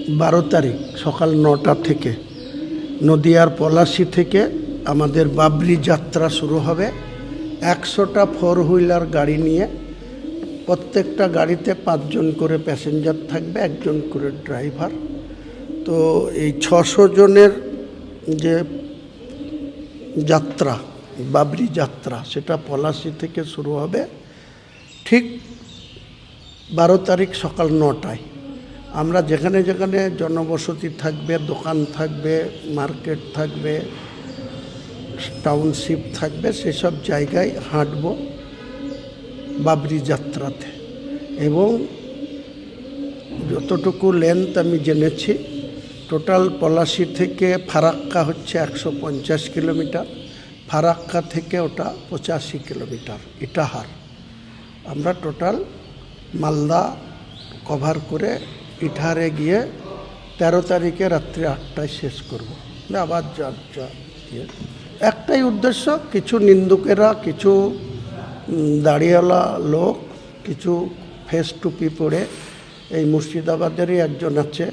12 তারিখ সকাল 9টা থেকে নদিয়ার পলাশী থেকে আমাদের বাবরি যাত্রা শুরু হবে। 100টা 4 হুইলার গাড়ি নিয়ে, প্রত্যেকটা গাড়িতে 5 জন করে প্যাসেঞ্জার থাকবে, 1 জন করে ড্রাইভার। তো এই 600 জনের যে যাত্রা, বাবরি যাত্রা, সেটা পলাশী থেকে শুরু হবে ঠিক 12 তারিখ সকাল 9টায়। আমরা যেখানে যেখানে জনবসতি থাকবে, দোকান থাকবে, মার্কেট থাকবে, টাউনশিপ থাকবে, সেসব জায়গায় হাঁটব বাবরি যাত্রাতে। এবং যতটুকু লেন্থ আমি জেনেছি, টোটাল পলাশী থেকে ফারাক্কা হচ্ছে 150 কিলোমিটার, ফারাক্কা থেকে ওটা 85 কিলোমিটার ইটাহার। আমরা টোটাল মালদা কভার করে ইটাহারে গিয়ে 13 তারিখে রাত্রি 8টায় শেষ করব। আবার একটাই উদ্দেশ্য, কিছু নিন্দুকেরা, কিছু দাড়িওয়ালা লোক, কিছু ফেস টুপি পরে, এই মুর্শিদাবাদেরই একজন আছে,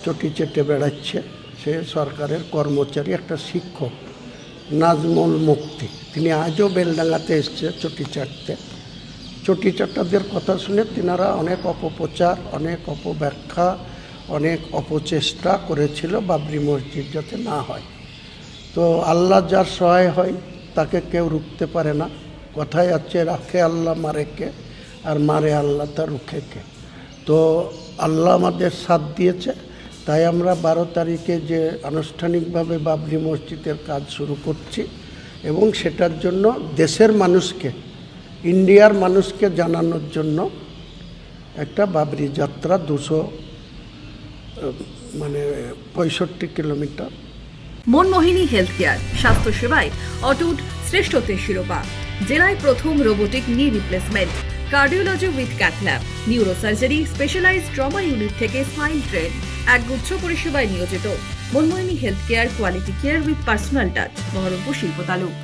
চটি চেটে বেড়াচ্ছে, সে সরকারের কর্মচারী, একটা শিক্ষক, নাজমুল মুক্তি। তিনি আজও বেলডাঙ্গাতে এসছে চটি চাটতে। চটি চাটাদের কথা শুনে তিনারা অনেক অপপ্রচার, অনেক অপব্যাখ্যা, অনেক অপচেষ্টা করেছিল বাবরি মসজিদ যাতে না হয়। তো আল্লাহ যার সহায় হয় তাকে কেউ রুখতে পারে না। কথায় আছে, রাখে আল্লাহ মারে কে, আর মারে আল্লাহ তা রুখে কে। তো আল্লাহ আমাদের সাথ দিয়েছে, তাই আমরা 12 তারিখে যে আনুষ্ঠানিকভাবে বাবরি মসজিদের কাজ শুরু করছি, এবং সেটার জন্য দেশের মানুষকে, ইন্ডিয়ার মানুষকে জানানোর জন্য একটা বাবরি যাত্রা 265 কিলোমিটার। মনমোহিনী হেলথ কেয়ার, স্বাস্থ্য সেবায় অটুট শ্রেষ্ঠত্বের শিরোপা। জেলায় প্রথম robotic knee replacement, cardiology with cath lab, neurosurgery, specialised trauma unit থেকে স্পাইন ট্রেন, একগুচ্ছ পরিষেবায় নিয়োজিত। Manmohini health care, quality care with personal touch, Berhampore শিল্প তালুক।